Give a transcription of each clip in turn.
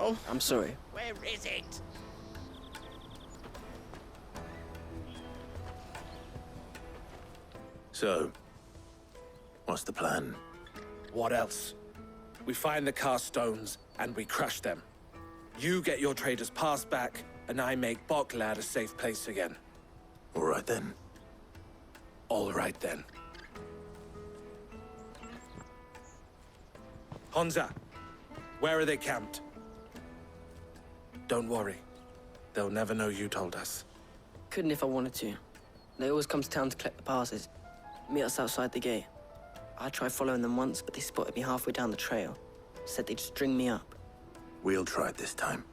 Oh, I'm sorry. where is it? So, what's the plan? What else? We find the cast stones and we crush them. You get your trader's pass back, and I make Boklad a safe place again. All right then. All right then. Honza, where are they camped? Don't worry. They'll never know you told us. Couldn't if I wanted to. They always come to town to collect the passes. Meet us outside the gate. I tried following them once, but they spotted me halfway down the trail. Said they'd string me up. We'll try it this time.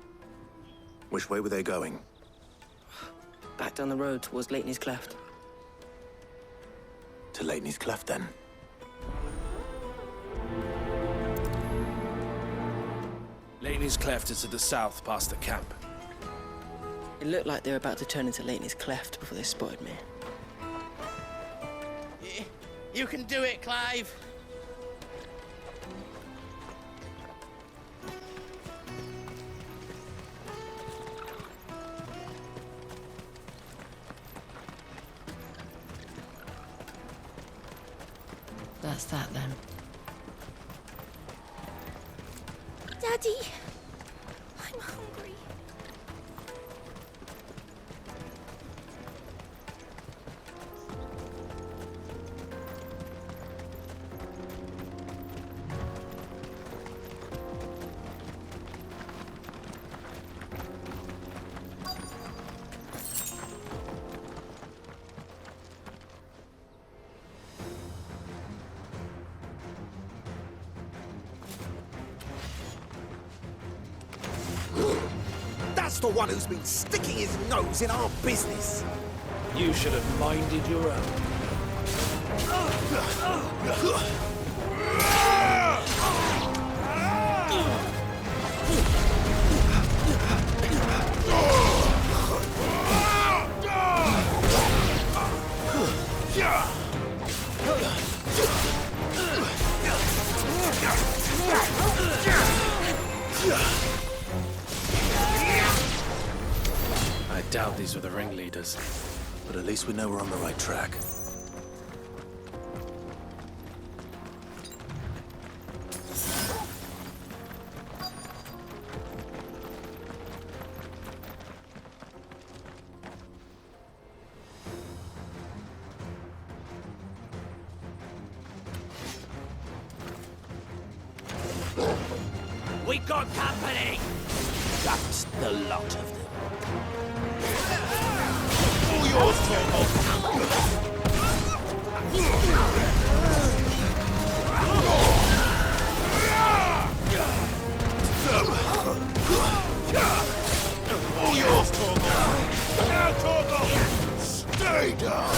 Which way were they going? Back down the road towards Leighton's Cleft. To Leighton's Cleft, then. Leighton's Cleft is to the south, past the camp. It looked like they were about to turn into Leighton's Cleft before they spotted me. You can do it, Clive. That's that then. Daddy, I'm hungry. That's the one who's been sticking his nose in our business. You should have minded your own. I doubt these were the ringleaders. But at least we know we're on the right track. We got company! That's the lot of them. All yours, Torvald. All yours, Torvald. Now, Torvald. Stay down.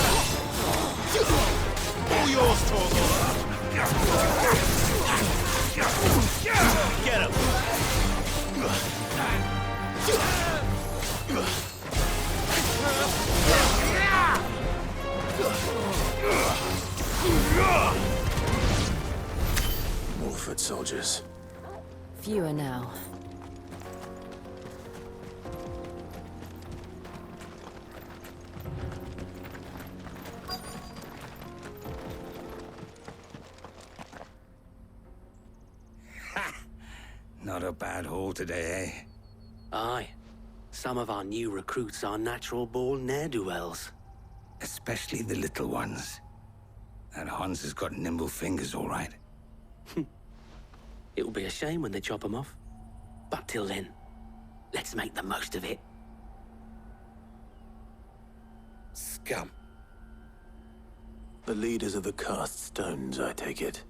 All yours, Torvald. Get him. More foot soldiers. Fewer now. Not a bad haul today, eh? Aye. Some of our new recruits are natural-born ne'er-do-wells. Especially the little ones. And Hans has got nimble fingers, all right. It'll be a shame when they chop them off. But till then, let's make the most of it. Scum. The leaders of the cast stones, I take it.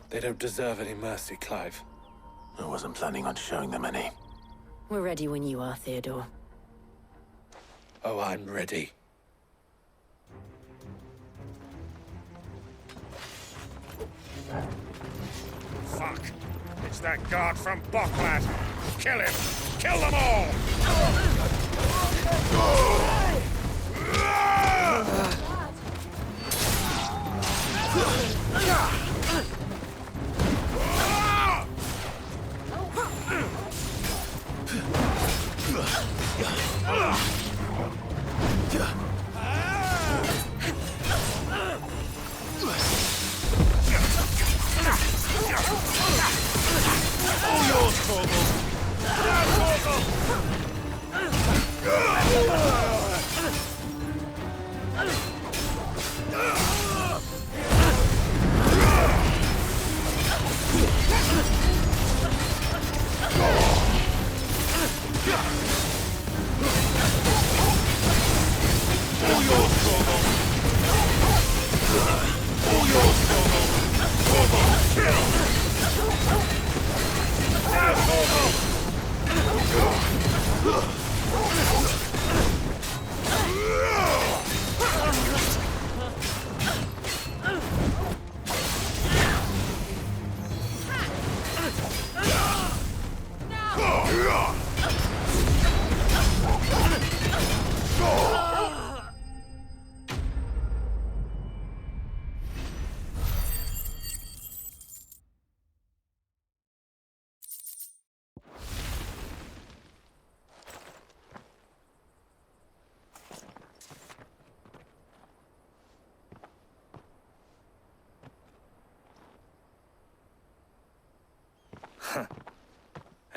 They don't deserve any mercy, Clive. I wasn't planning on showing them any. We're ready when you are, Theodore. Oh, I'm ready. Fuck! It's that guard from Boklad! Kill him! Kill them all!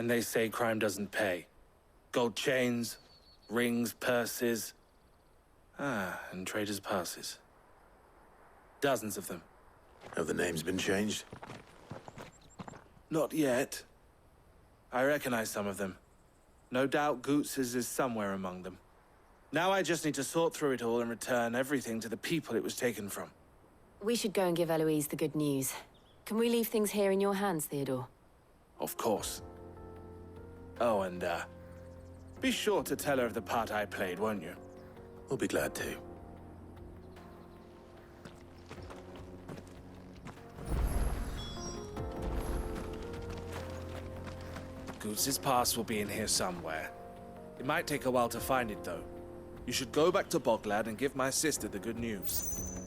And they say crime doesn't pay. Gold chains, rings, purses. And traders' passes. Dozens of them. Have the names been changed? Not yet. I recognize some of them. No doubt Goots's is somewhere among them. Now I just need to sort through it all and return everything to the people it was taken from. We should go and give Eloise the good news. Can we leave things here in your hands, Theodore? Of course. Oh, and, be sure to tell her of the part I played, won't you? We'll be glad to. Goots's pass will be in here somewhere. It might take a while to find it, though. You should go back to Boglad and give my sister the good news.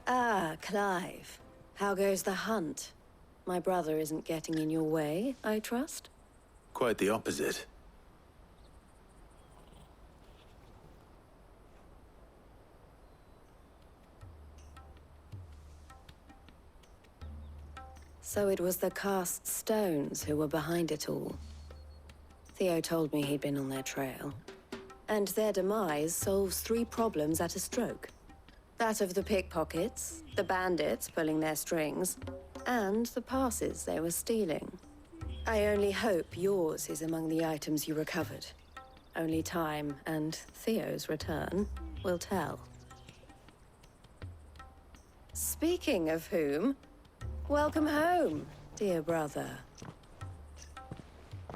Ah, Clive. How goes the hunt? My brother isn't getting in your way, I trust? Quite the opposite. So it was the cast stones who were behind it all. Theo told me he'd been on their trail. And their demise solves 3 problems at a stroke. That of the pickpockets, the bandits pulling their strings, and the passes they were stealing. I only hope yours is among the items you recovered. Only time and Theo's return will tell. Speaking of whom, welcome home, dear brother.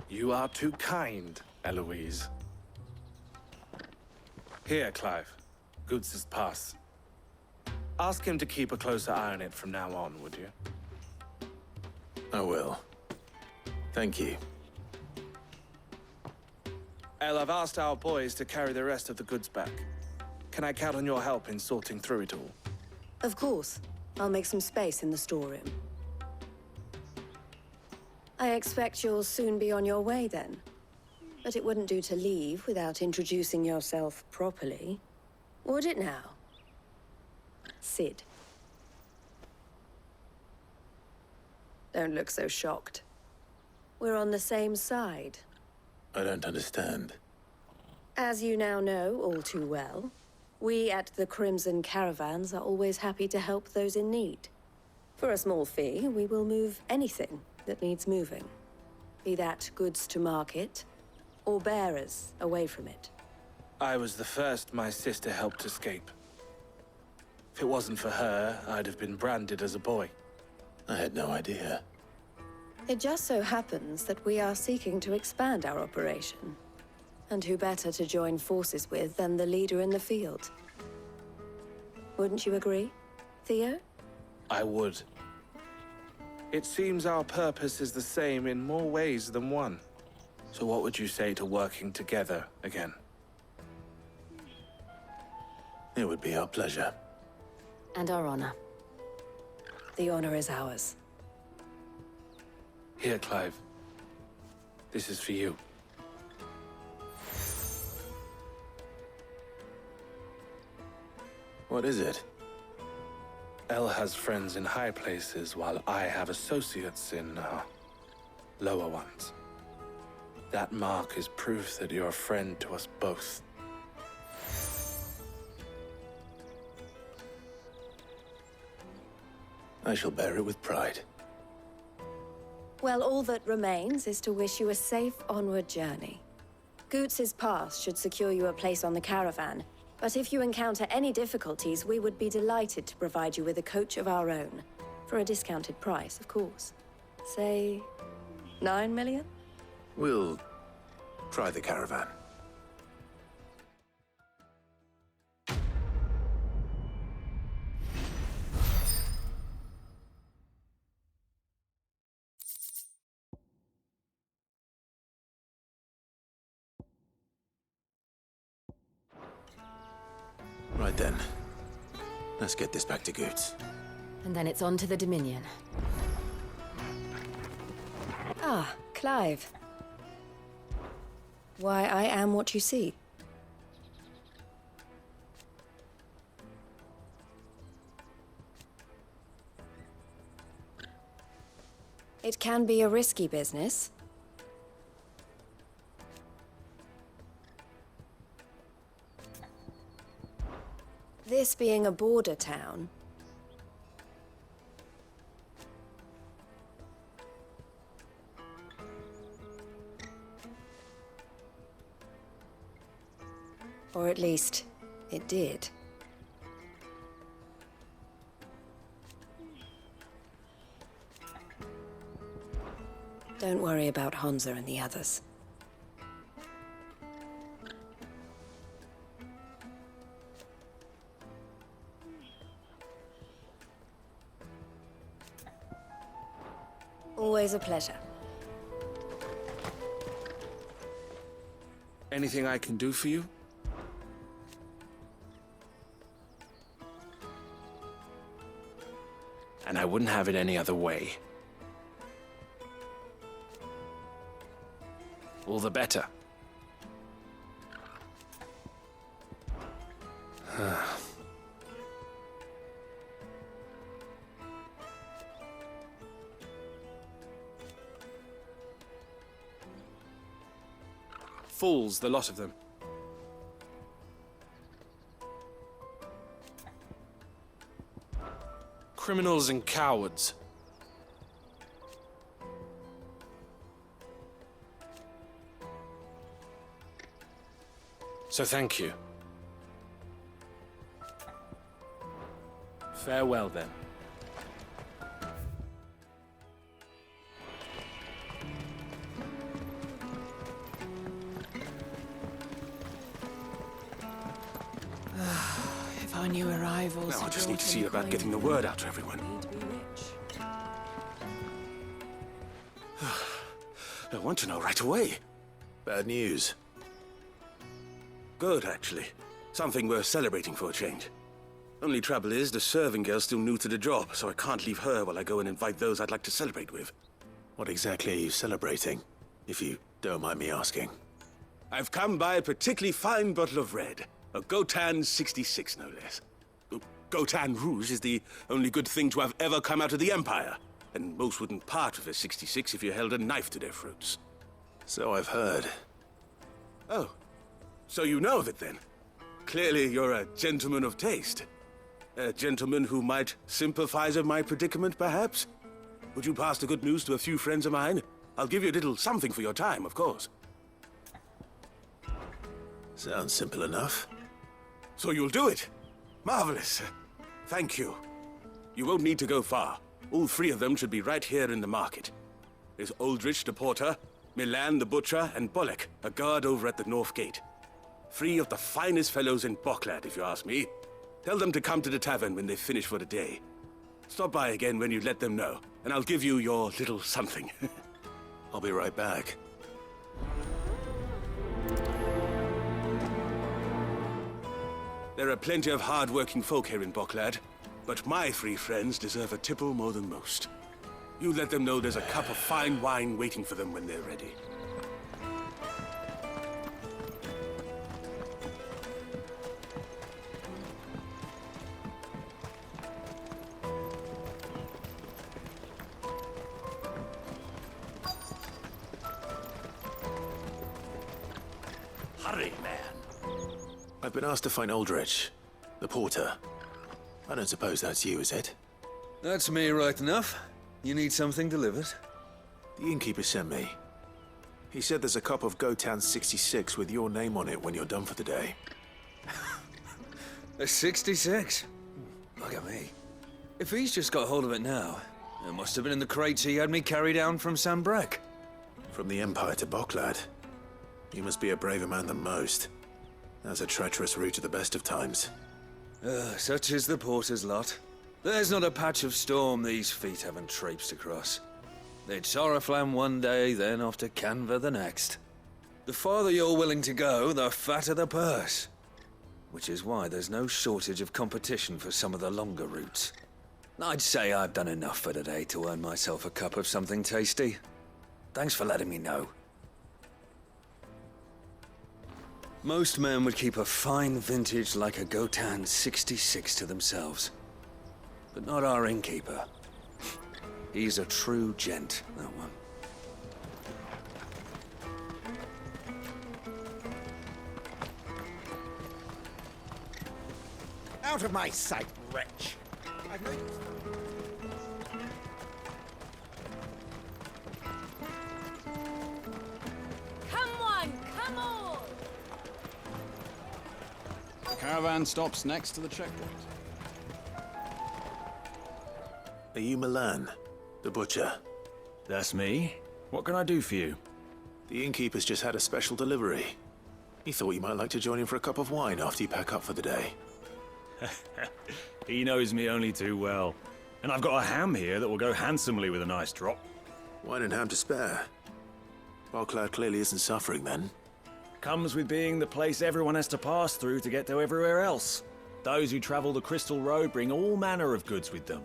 You are too kind, Eloise. Here, Clive. Goots's pass. Ask him to keep a closer eye on it from now on, would you? I will. Thank you. El, I've asked our boys to carry the rest of the goods back. Can I count on your help in sorting through it all? Of course. I'll make some space in the storeroom. I expect you'll soon be on your way then. But it wouldn't do to leave without introducing yourself properly. Would it now? Sid. Don't look so shocked. We're on the same side. I don't understand. As you now know all too well, we at the Crimson Caravans are always happy to help those in need. For a small fee, we will move anything that needs moving. Be that goods to market, or bearers away from it. I was the first my sister helped escape. If it wasn't for her, I'd have been branded as a boy. I had no idea. It just so happens that we are seeking to expand our operation. And who better to join forces with than the leader in the field? Wouldn't you agree, Theo? I would. It seems our purpose is the same in more ways than one. So what would you say to working together again? It would be our pleasure. And our honor. The honor is ours. Here, Clive. This is for you. What is it? El has friends in high places, while I have associates in, lower ones. That mark is proof that you're a friend to us both. I shall bear it with pride. Well, all that remains is to wish you a safe onward journey. Goots's pass should secure you a place on the caravan, but if you encounter any difficulties, we would be delighted to provide you with a coach of our own. For a discounted price, of course. Say, 9 million? We'll try the caravan. Right then. Let's get this back to Goots. And then it's on to the Dominion. Ah, Clive. Why, I am what you see. It can be a risky business. This being a border town, or at least, it did. Don't worry about Hansa and the others. Always a pleasure. Anything I can do for you? And I wouldn't have it any other way. All the better. Fools, the lot of them. Criminals and cowards. So thank you. Farewell, then. If our new arrivals... Now I just need to see about getting the word out to everyone. I want to know right away. Bad news. Good, actually. Something worth celebrating for a change. Only trouble is, the serving girl's still new to the job, so I can't leave her while I go and invite those I'd like to celebrate with. What exactly are you celebrating, if you don't mind me asking? I've come by a particularly fine bottle of red. A Gotan 66, no less. Gotan Rouge is the only good thing to have ever come out of the Empire. And most wouldn't part with a 66 if you held a knife to their throats. So I've heard. Oh, so you know of it then? Clearly you're a gentleman of taste. A gentleman who might sympathize with my predicament, perhaps? Would you pass the good news to a few friends of mine? I'll give you a little something for your time, of course. Sounds simple enough. So you'll do it? Marvelous. Thank you. You won't need to go far. All three of them should be right here in the market. There's Aldrich the porter, Milan the butcher, and Bolek, a guard over at the north gate. Three of the finest fellows in Boklad, if you ask me. Tell them to come to the tavern when they finish for the day. Stop by again when you let them know, and I'll give you your little something. I'll be right back. There are plenty of hard-working folk here in Boklad, but my three friends deserve a tipple more than most. You let them know there's a cup of fine wine waiting for them when they're ready. Hurry, man. I've been asked to find Aldrich, the porter. I don't suppose that's you, is it? That's me right enough. You need something delivered? The innkeeper sent me. He said there's a cup of Gotan 66 with your name on it when you're done for the day. A 66? Look at me. If he's just got hold of it now, it must have been in the crates he had me carry down from Sambrek. From the Empire to Boklad. You must be a braver man than most. That's a treacherous route at the best of times. Such is the porter's lot. There's not a patch of storm these feet haven't traipsed across. It's Oriflamme one day, then off to Canva the next. The farther you're willing to go, the fatter the purse. Which is why there's no shortage of competition for some of the longer routes. I'd say I've done enough for today to earn myself a cup of something tasty. Thanks for letting me know. Most men would keep a fine vintage like a Gotan 66 to themselves. But not our innkeeper. He's a true gent, that one. Out of my sight, wretch! I've noticed. Come on, come on! The caravan stops next to the checkpoint. Are you Milan, the butcher? That's me. What can I do for you? The innkeeper's just had a special delivery. He thought you might like to join him for a cup of wine after you pack up for the day. He knows me only too well. And I've got a ham here that will go handsomely with a nice drop. Wine and ham to spare. Boklad clearly isn't suffering then. Comes with being the place everyone has to pass through to get to everywhere else. Those who travel the Crystal Road bring all manner of goods with them.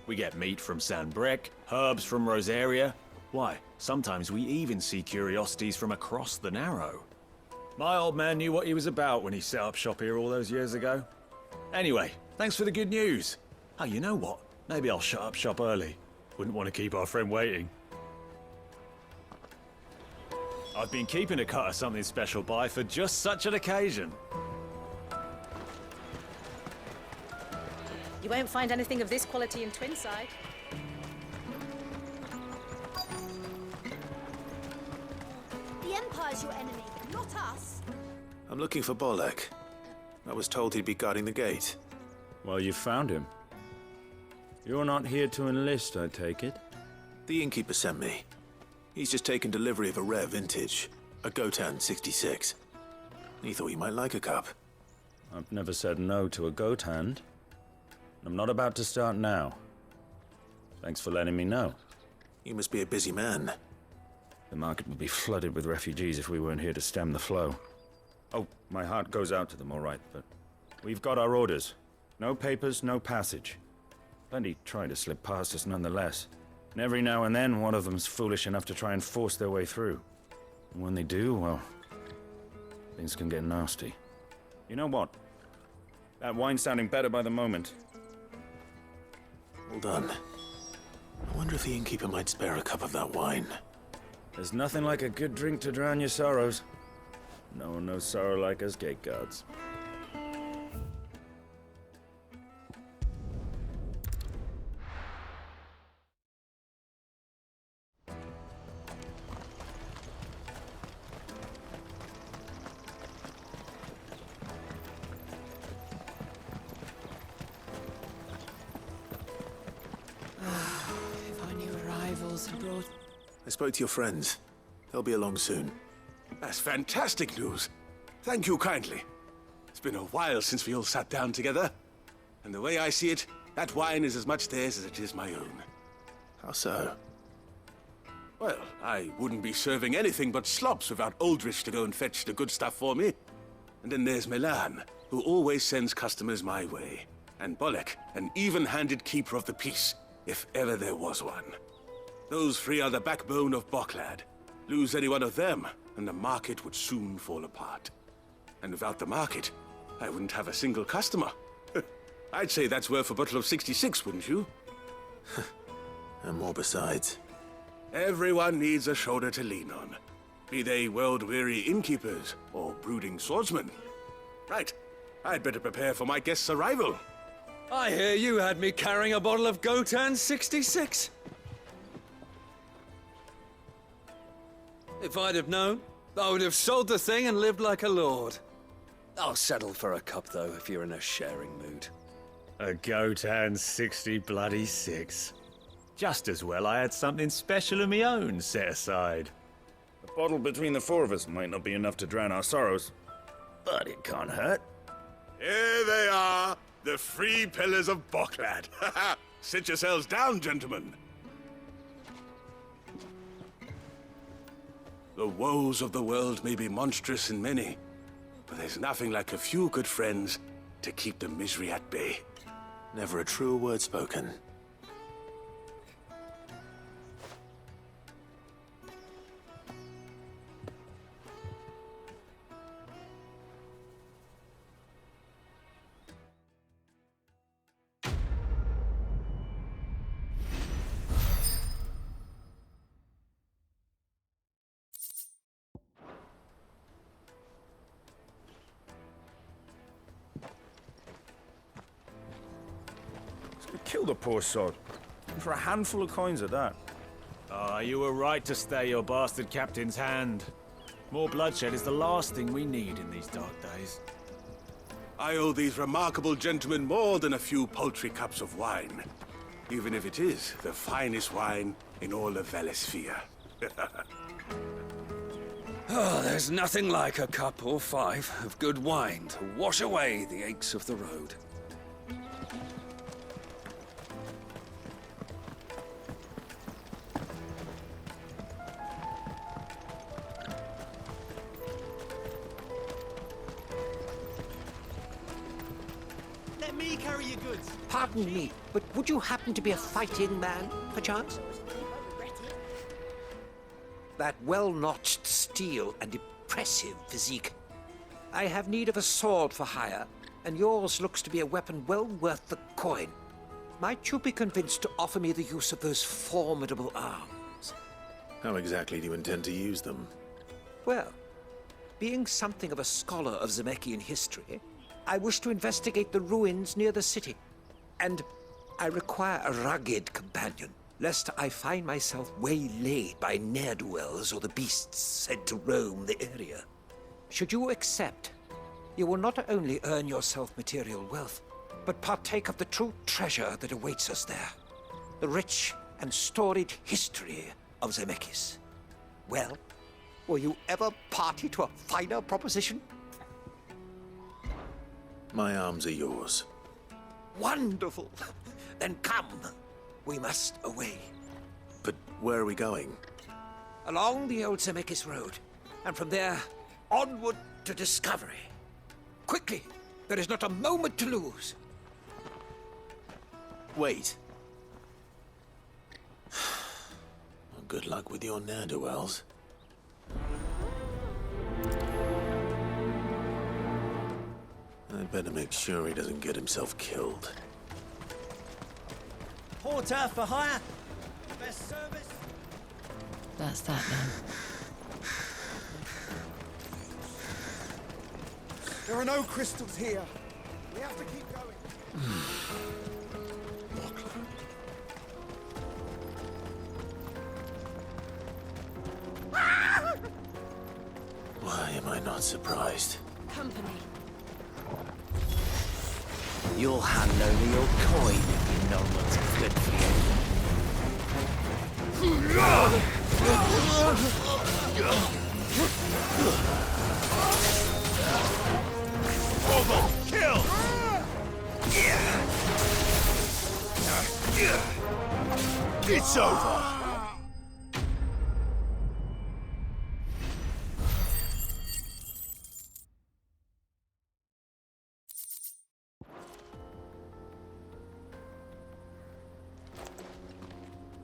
We get meat from San Brec, herbs from Rosaria. Why, sometimes we even see curiosities from across the Narrow. My old man knew what he was about when he set up shop here all those years ago. Anyway, thanks for the good news. Oh, you know what? Maybe I'll shut up shop early. Wouldn't want to keep our friend waiting. I've been keeping a cut of something special by for just such an occasion. You won't find anything of this quality in Twinside. The Empire's your enemy, not us. I'm looking for Bolek. I was told he'd be guarding the gate. Well, you found him. You're not here to enlist, I take it? The innkeeper sent me. He's just taken delivery of a rare vintage, a Gotan 66. He thought you might like a cup. I've never said no to a goat hand. I'm not about to start now. Thanks for letting me know. You must be a busy man. The market would be flooded with refugees if we weren't here to stem the flow. Oh, my heart goes out to them, all right, but we've got our orders. No papers, no passage. Plenty try to slip past us nonetheless. And every now and then, one of them's foolish enough to try and force their way through. And when they do, well, things can get nasty. You know what? That wine's sounding better by the moment. Well done. I wonder if the innkeeper might spare a cup of that wine. There's nothing like a good drink to drown your sorrows. No one knows sorrow like us gate guards. If only arrivals had brought... I spoke to your friends. They'll be along soon. That's fantastic news. Thank you kindly. It's been a while since we all sat down together. And the way I see it, that wine is as much theirs as it is my own. How so? Well, I wouldn't be serving anything but slops without Aldrich to go and fetch the good stuff for me. And then there's Milan, who always sends customers my way. And Bolek, an even-handed keeper of the peace, if ever there was one. Those three are the backbone of Boklad. Lose any one of them, and the market would soon fall apart. And without the market, I wouldn't have a single customer. I'd say that's worth a bottle of 66, wouldn't you? And more besides. Everyone needs a shoulder to lean on. Be they world-weary innkeepers or brooding swordsmen. Right, I'd better prepare for my guest's arrival. I hear you had me carrying a bottle of Gotan 66. If I'd have known, I would have sold the thing and lived like a lord. I'll settle for a cup, though, if you're in a sharing mood. A Gotan 66. Just as well I had something special of my own set aside. A bottle between the four of us might not be enough to drown our sorrows, but it can't hurt. Here they are, the three pillars of Boklad. Sit yourselves down, gentlemen. The woes of the world may be monstrous in many, but there's nothing like a few good friends to keep the misery at bay. Never a truer word spoken. Kill the poor sod. And for a handful of coins at that. Ah, you were right to stay your bastard captain's hand. More bloodshed is the last thing we need in these dark days. I owe these remarkable gentlemen more than a few paltry cups of wine. Even if it is the finest wine in all of Valisphere. Oh, there's nothing like a cup or 5 of good wine to wash away the aches of the road. Let me carry your goods. Pardon me, but would you happen to be a fighting man, perchance? That well-notched steel and impressive physique. I have need of a sword for hire, and yours looks to be a weapon well worth the coin. Might you be convinced to offer me the use of those formidable arms? How exactly do you intend to use them? Well, being something of a scholar of Zemeckis history, I wish to investigate the ruins near the city. And I require a rugged companion, lest I find myself waylaid by ne'er-do-wells or the beasts said to roam the area. Should you accept, you will not only earn yourself material wealth, but partake of the true treasure that awaits us there. The rich and storied history of Zemeckis. Well, were you ever party to a finer proposition? My arms are yours. Wonderful! Then come. We must away. But where are we going? Along the old Zemeckis Road, and from there, onward to discovery. Quickly! There is not a moment to lose. Wait. Well, good luck with your ne'er-do-wells. I'd better make sure he doesn't get himself killed. Porter for hire. Best service. That's that then. There are no crystals here. We have to keep going. Why am I not surprised? Company. You'll hand over your coin if you know what's good for Kill! It's over!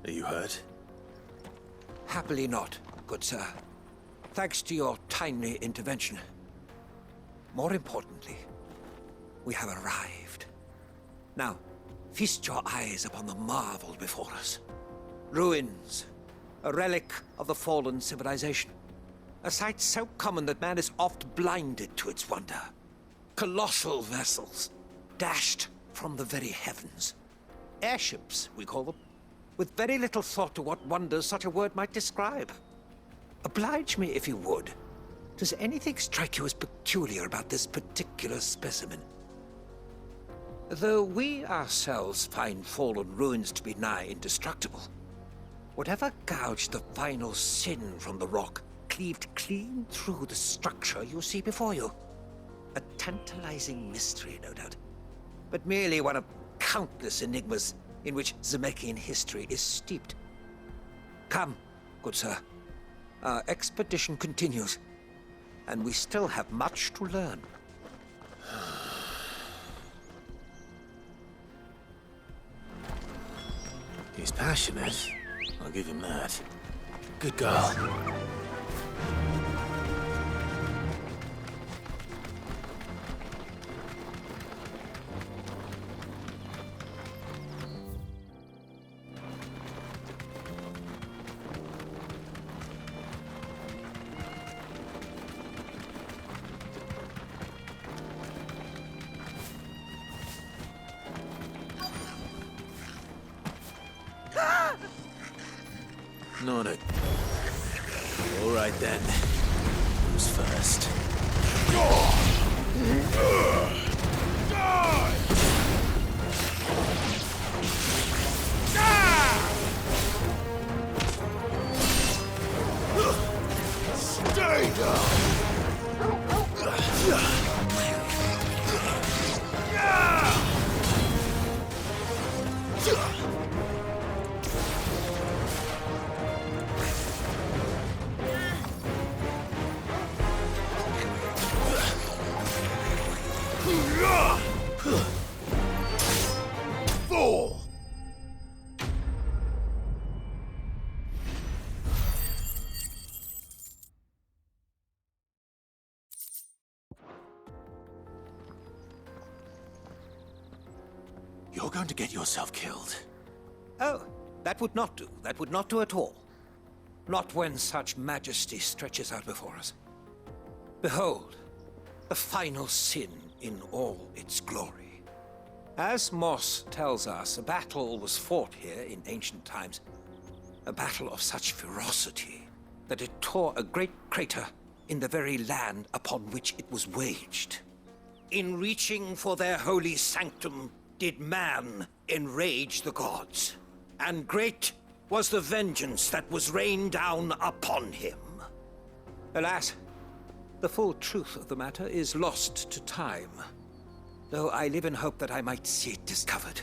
Are you hurt? Happily not, good sir. Thanks to your timely intervention. More importantly, we have arrived. Now, feast your eyes upon the marvel before us. Ruins, a relic of the fallen civilization. A sight so common that man is oft blinded to its wonder. Colossal vessels, dashed from the very heavens. Airships, we call them, with very little thought to what wonders such a word might describe. Oblige me if you would. Does anything strike you as peculiar about this particular specimen? Though we ourselves find fallen ruins to be nigh indestructible, whatever gouged the final sin from the rock cleaved clean through the structure you see before you. A tantalizing mystery, no doubt, but merely one of countless enigmas in which Zemeckis history is steeped. Come, good sir. Our expedition continues, and we still have much to learn. He's passionate. I'll give him that. Good girl. On it. All right then. Who's first? Stay down! Fool! You're going to get yourself killed. Oh, that would not do. That would not do at all. Not when such majesty stretches out before us. Behold, the final sin in all its glory. As Moss tells us, a battle was fought here in ancient times. A battle of such ferocity that it tore a great crater in the very land upon which it was waged. In reaching for their holy sanctum, did man enrage the gods, and great was the vengeance that was rained down upon him. Alas, the full truth of the matter is lost to time, though I live in hope that I might see it discovered.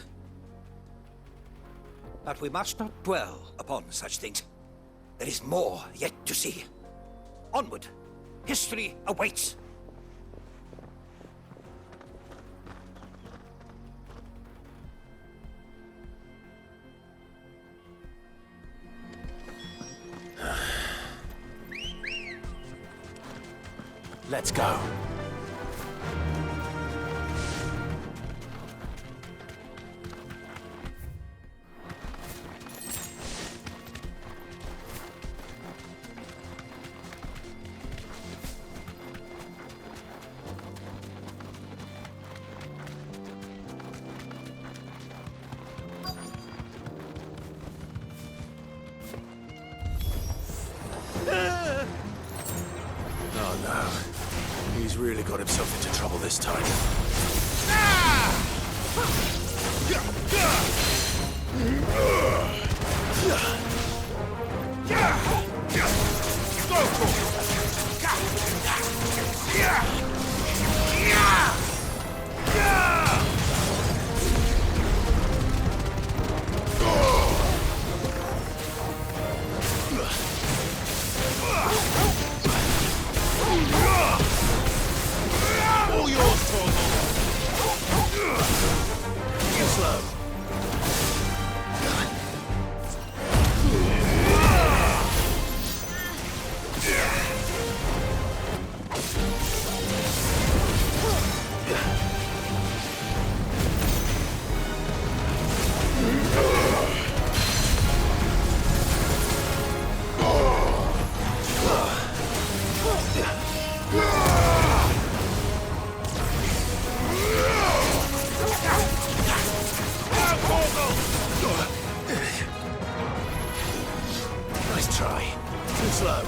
But we must not dwell upon such things. There is more yet to see. Onward! History awaits! Let's go. Oh no. He's really got himself into trouble this time. All yours, Torgal! Too slow. Nice try. Too slow.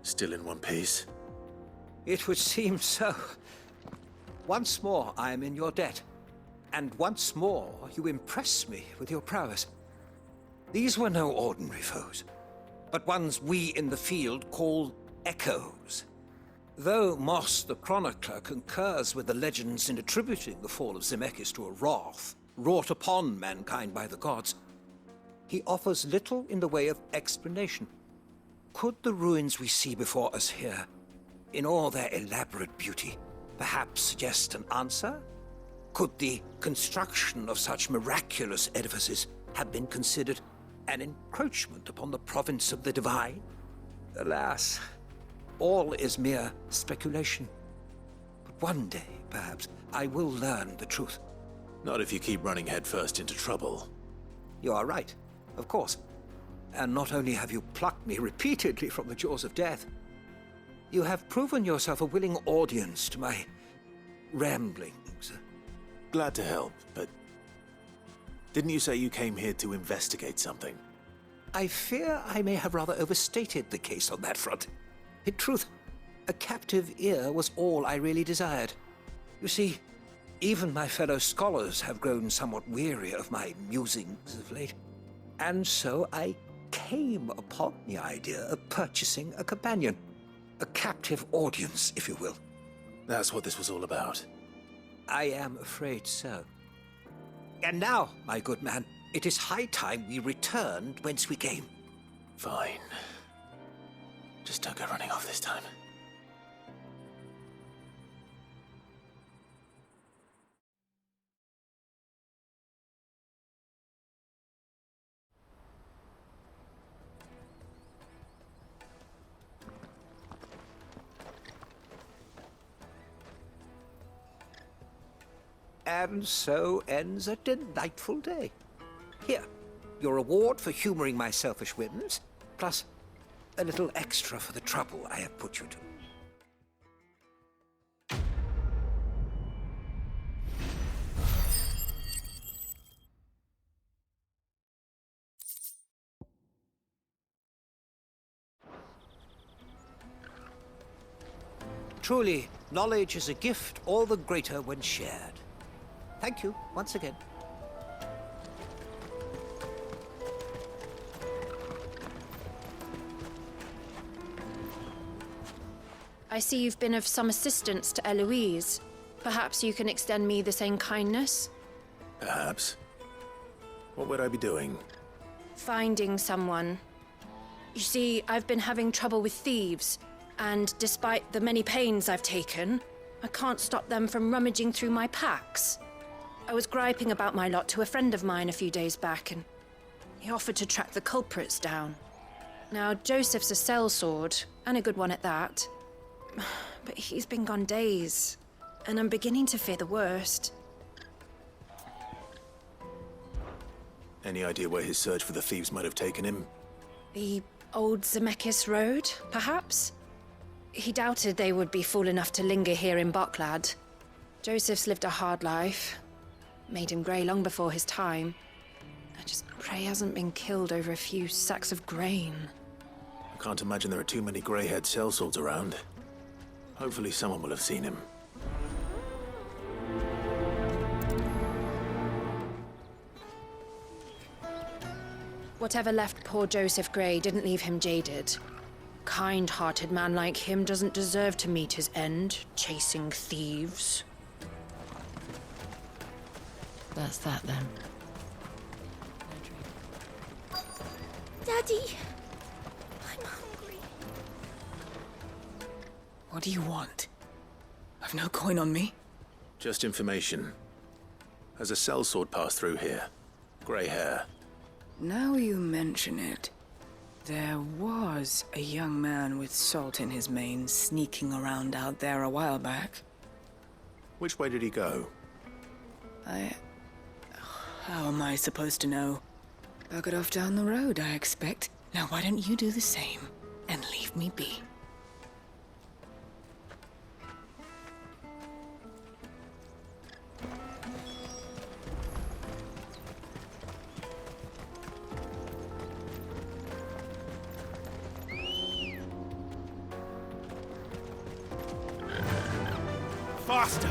Still in one piece? It would seem so. Once more I am in your debt, and once more you impress me with your prowess. These were no ordinary foes, but ones we in the field call echoes. Though Moss the Chronicler concurs with the legends in attributing the fall of Zemeckis to a wrath wrought upon mankind by the gods, he offers little in the way of explanation. Could the ruins we see before us here, in all their elaborate beauty, perhaps suggest an answer? Could the construction of such miraculous edifices have been considered an encroachment upon the province of the divine. Alas, all is mere speculation. But one day, perhaps, I will learn the truth. Not if you keep running headfirst into trouble. You are right, of course. And not only have you plucked me repeatedly from the jaws of death, you have proven yourself a willing audience to my ramblings. Glad to help, but didn't you say you came here to investigate something? I fear I may have rather overstated the case on that front. In truth, a captive ear was all I really desired. You see, even my fellow scholars have grown somewhat weary of my musings of late. And so I came upon the idea of purchasing a companion. A captive audience, if you will. That's what this was all about. I am afraid so. And now, my good man, it is high time we returned whence we came. Fine. Just don't go running off this time. And so ends a delightful day. Here, your reward for humoring my selfish whims, plus a little extra for the trouble I have put you to. Truly, knowledge is a gift all the greater when shared. Thank you, once again. I see you've been of some assistance to Eloise. Perhaps you can extend me the same kindness? Perhaps. What would I be doing? Finding someone. You see, I've been having trouble with thieves, and despite the many pains I've taken, I can't stop them from rummaging through my packs. I was griping about my lot to a friend of mine a few days back, and he offered to track the culprits down. Now, Joseph's a sellsword, and a good one at that. But he's been gone days, and I'm beginning to fear the worst. Any idea where his search for the thieves might have taken him? The old Zemeckis Road, perhaps? He doubted they would be fool enough to linger here in Boklad. Joseph's lived a hard life. Made him grey long before his time. I just pray he hasn't been killed over a few sacks of grain. I can't imagine there are too many grey-haired sellswords around. Hopefully someone will have seen him. Whatever left poor Joseph Grey didn't leave him jaded. Kind-hearted man like him doesn't deserve to meet his end, chasing thieves. That's that, then. Daddy! I'm hungry. What do you want? I've no coin on me. Just information. Has a sellsword passed through here? Grey hair. Now you mention it, there was a young man with salt in his mane sneaking around out there a while back. Which way did he go? How am I supposed to know? Buggered off down the road, I expect. Now why don't you do the same and leave me be? Faster!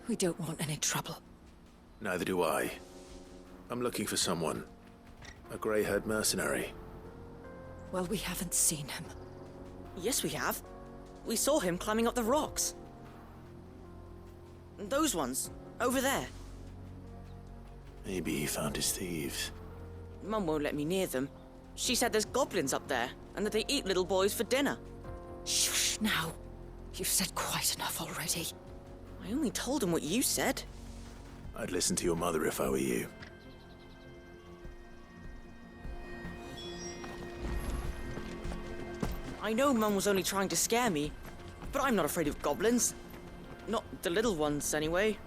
We don't want any trouble. Neither do I. I'm looking for someone. A grey-haired mercenary. Well, we haven't seen him. Yes, we have. We saw him climbing up the rocks. Those ones, over there. Maybe he found his thieves. Mum won't let me near them. She said there's goblins up there, and that they eat little boys for dinner. Shush now. You've said quite enough already. I only told him what you said. I'd listen to your mother if I were you. I know Mum was only trying to scare me, but I'm not afraid of goblins. Not the little ones, anyway.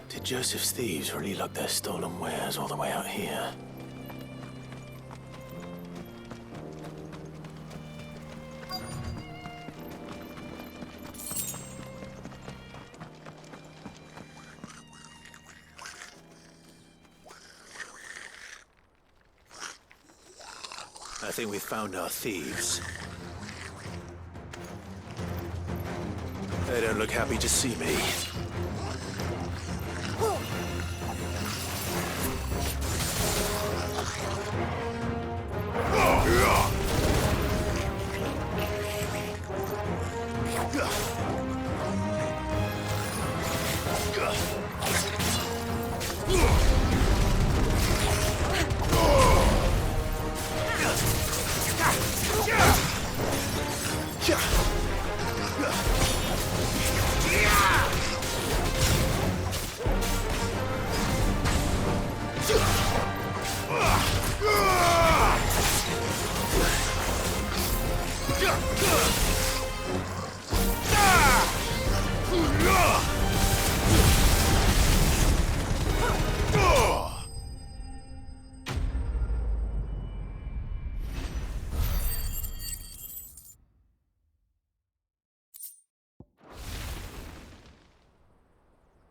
Did Joseph's thieves really lug their stolen wares all the way out here? I think we've found our thieves. They don't look happy to see me.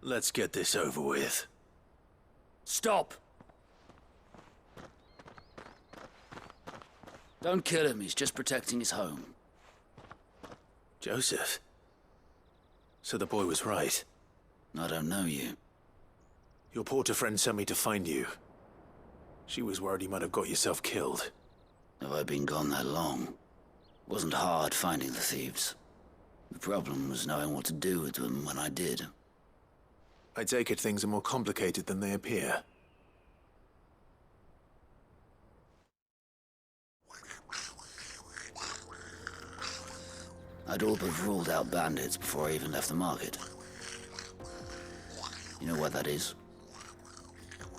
Let's get this over with. Stop! Don't kill him, he's just protecting his home. Joseph? So the boy was right. I don't know you. Your porter friend sent me to find you. She was worried you might have got yourself killed. Have I been gone that long? Wasn't hard finding the thieves. The problem was knowing what to do with them when I did. I take it things are more complicated than they appear. I'd all but ruled out bandits before I even left the market. You know what that is?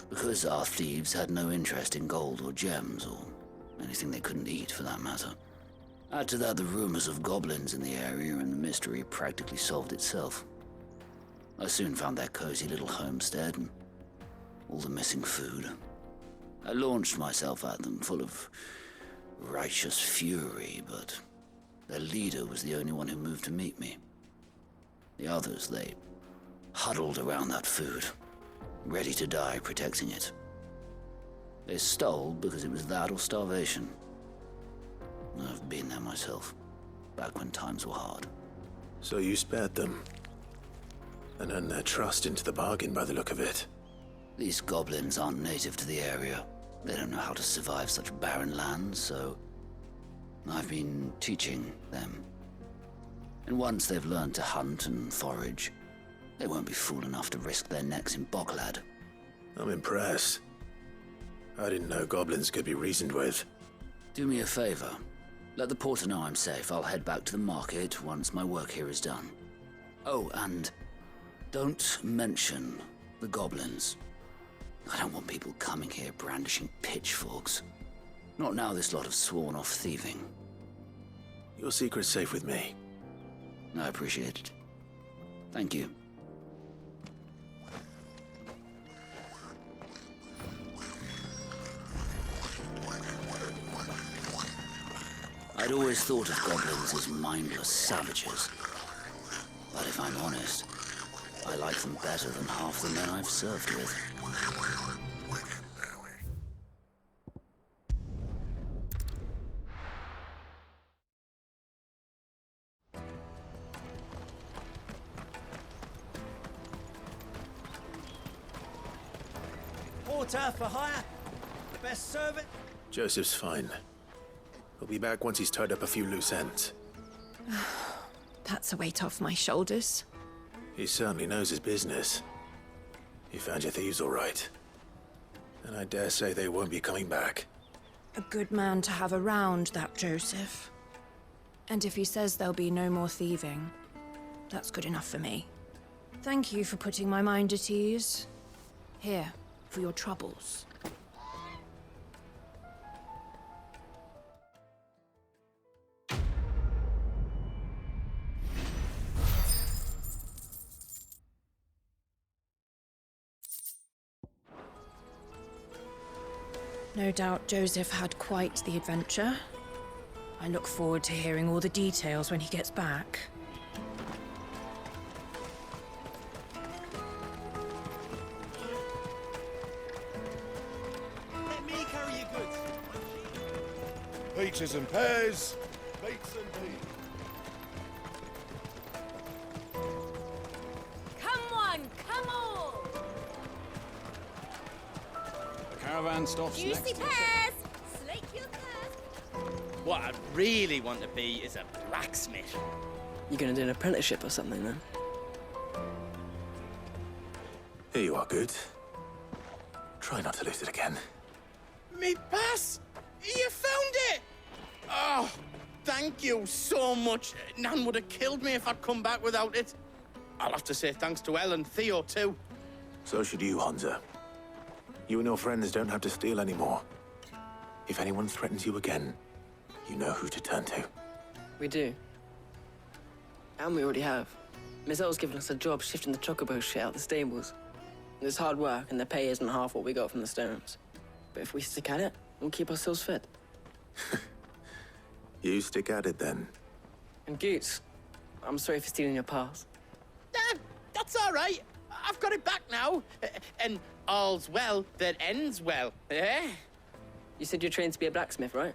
Because our thieves had no interest in gold or gems, or anything they couldn't eat for that matter. Add to that the rumors of goblins in the area, and the mystery practically solved itself. I soon found their cozy little homestead and all the missing food. I launched myself at them, full of righteous fury, but their leader was the only one who moved to meet me. The others, they huddled around that food, ready to die protecting it. They stole because it was that or starvation. I've been there myself, back when times were hard. So you spared them? And earned their trust into the bargain by the look of it. These goblins aren't native to the area. They don't know how to survive such barren lands, so I've been teaching them. And once they've learned to hunt and forage, they won't be fool enough to risk their necks in Boklad. I'm impressed. I didn't know goblins could be reasoned with. Do me a favor. Let the porter know I'm safe. I'll head back to the market once my work here is done. Oh, and don't mention the goblins. I don't want people coming here brandishing pitchforks. Not now this lot have sworn off thieving. Your secret's safe with me. I appreciate it. Thank you. I'd always thought of goblins as mindless savages. But if I'm honest, I like them better than half the men I've served with. porter for hire. The best servant. Joseph's fine. He'll be back once he's tied up a few loose ends. That's a weight off my shoulders. He certainly knows his business. He found your thieves all right. And I dare say they won't be coming back. A good man to have around, that Joseph. And if he says there'll be no more thieving, that's good enough for me. Thank you for putting my mind at ease. Here, for your troubles. No doubt Joseph had quite the adventure. I look forward to hearing all the details when he gets back. Let me carry your goods. Peaches and pears, beets and peas. Come on, come on! The caravan stops Juicy next. pears! Slake your thirst. What I'd really want to be is a blacksmith. You gonna do an apprenticeship or something then? Here you are, good. Try not to lose it again. Me pass! You found it! Oh, thank you so much. Nan would have killed me if I'd come back without it. I'll have to say thanks to Elle and Theo, too. So should you, Hansa. You and your friends don't have to steal anymore. If anyone threatens you again, you know who to turn to. We do. And we already have. Miss Elle's given us a job shifting the chocobo shit out the stables. It's hard work, and the pay isn't half what we got from the stones. But if we stick at it, we'll keep ourselves fed. You stick at it, then. And Goots, I'm sorry for stealing your pass. That's all right. I've got it back now. And all's well that ends well, eh? You said you're trained to be a blacksmith, right?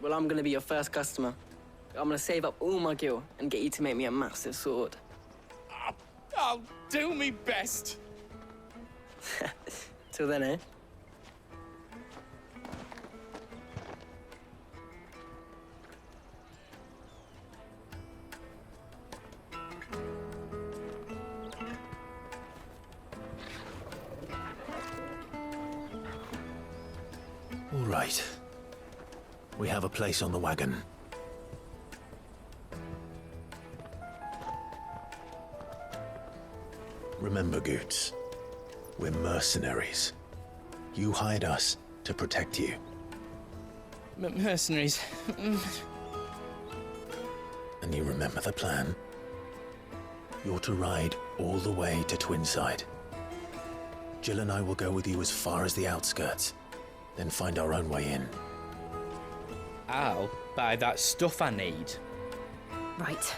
Well, I'm gonna be your first customer. I'm gonna save up all my gil and get you to make me a massive sword. I'll do me best. Till then, eh? All right. We have a place on the wagon. Remember, Goots, we're mercenaries. You hired us to protect you. Mercenaries. And you remember the plan? You're to ride all the way to Twinside. Jill and I will go with you as far as the outskirts, then find our own way in. I'll buy that stuff I need. Right.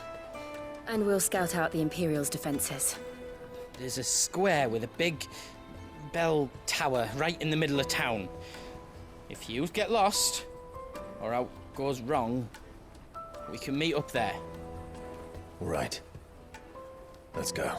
And we'll scout out the Imperial's defenses. There's a square with a big bell tower right in the middle of town. If you get lost, or out goes wrong, we can meet up there. All right. Let's go.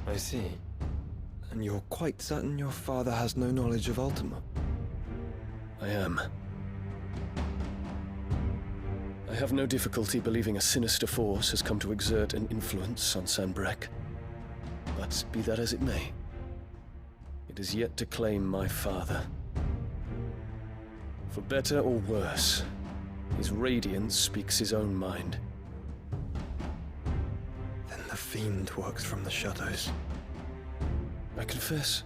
I see. And you're quite certain your father has no knowledge of Ultima? I am. I have no difficulty believing a sinister force has come to exert an influence on Sanbreque. But be that as it may, it is yet to claim my father. For better or worse, his radiance speaks his own mind. Then the Fiend works from the shadows. I confess,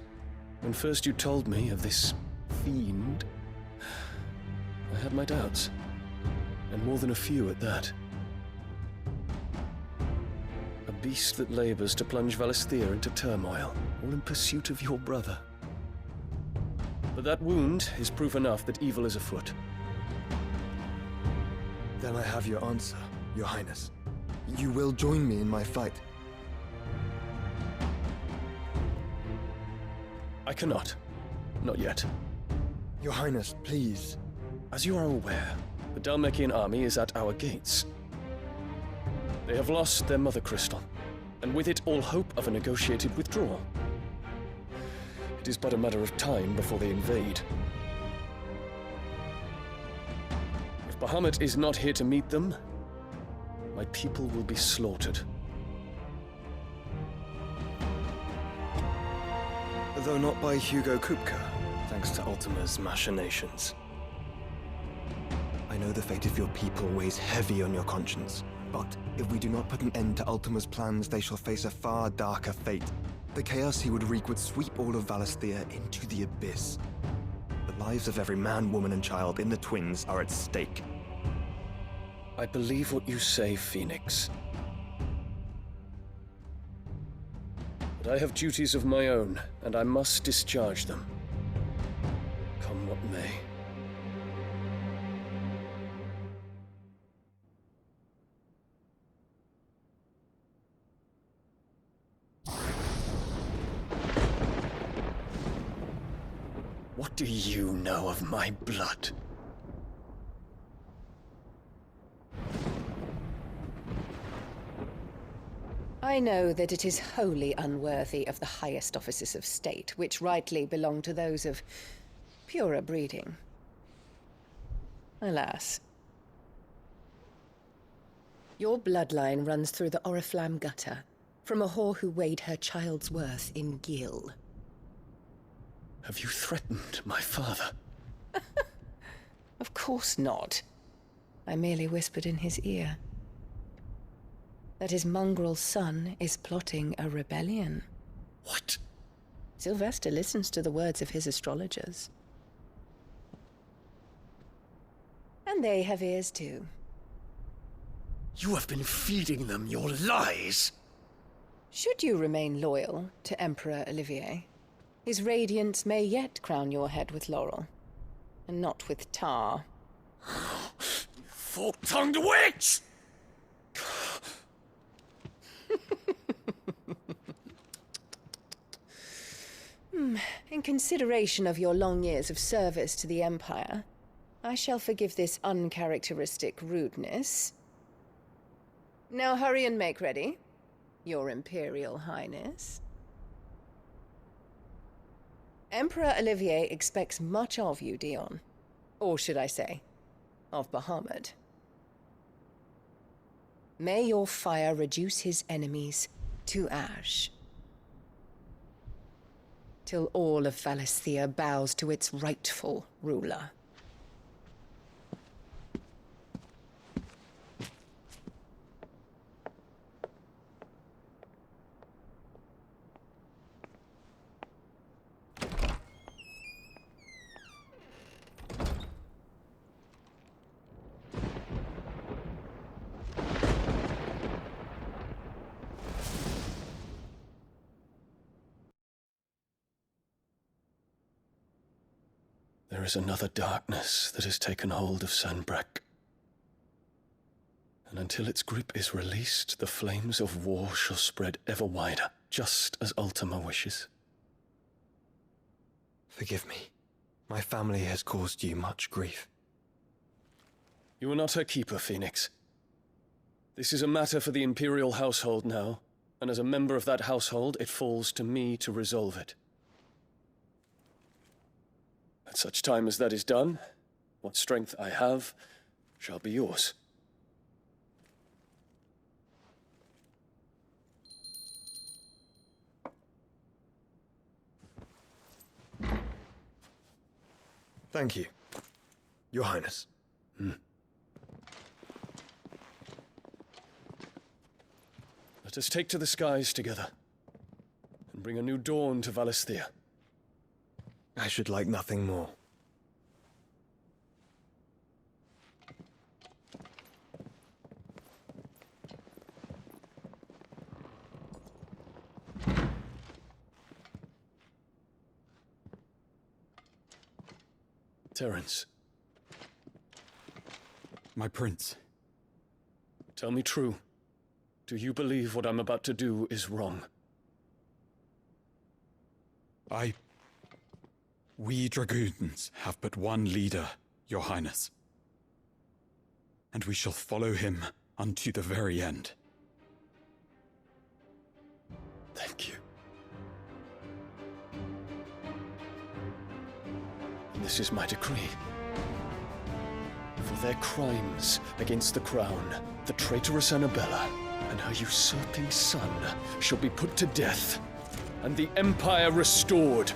when first you told me of this Fiend, I had my doubts, and more than a few at that. A beast that labors to plunge Valisthea into turmoil, all in pursuit of your brother. That wound is proof enough that evil is afoot. Then I have your answer, Your Highness. You will join me in my fight. I cannot. Not yet. Your Highness, please. As you are aware, the Dhalmekian army is at our gates. They have lost their mother crystal, and with it all hope of a negotiated withdrawal. It is but a matter of time before they invade. If Bahamut is not here to meet them, my people will be slaughtered. Though not by Hugo Kupka, thanks to Ultima's machinations. I know the fate of your people weighs heavy on your conscience, but if we do not put an end to Ultima's plans, they shall face a far darker fate. The chaos he would wreak would sweep all of Valisthea into the abyss. The lives of every man, woman, and child in the Twins are at stake. I believe what you say, Phoenix. But I have duties of my own, and I must discharge them. Come what may. What do you know of my blood? I know that it is wholly unworthy of the highest offices of state, which rightly belong to those of purer breeding. Alas. Your bloodline runs through the Oriflamme gutter, from a whore who weighed her child's worth in gil. Have you threatened my father? Of course not. I merely whispered in his ear that his mongrel son is plotting a rebellion. What? Sylvester listens to the words of his astrologers. And they have ears too. You have been feeding them your lies! Should you remain loyal to Emperor Olivier, his radiance may yet crown your head with laurel, and not with tar. Fork-tongued witch! In consideration of your long years of service to the Empire, I shall forgive this uncharacteristic rudeness. Now hurry and make ready, Your Imperial Highness. Emperor Olivier expects much of you, Dion. Or should I say, of Bahamut. May your fire reduce his enemies to ash, till all of Valisthea bows to its rightful ruler. There is another darkness that has taken hold of Sanbreque. And until its grip is released, the flames of war shall spread ever wider, just as Ultima wishes. Forgive me. My family has caused you much grief. You are not her keeper, Phoenix. This is a matter for the Imperial household now, and as a member of that household, it falls to me to resolve it. At such time as that is done, what strength I have shall be yours. Thank you, Your Highness. Let us take to the skies together, and bring a new dawn to Valisthea. I should like nothing more. Terence, My prince. tell me true. Do you believe what I'm about to do is wrong? We dragoons have but one leader, Your Highness. And we shall follow him unto the very end. Thank you. And this is my decree. For their crimes against the crown, the traitorous Annabella and her usurping son shall be put to death, and the Empire restored.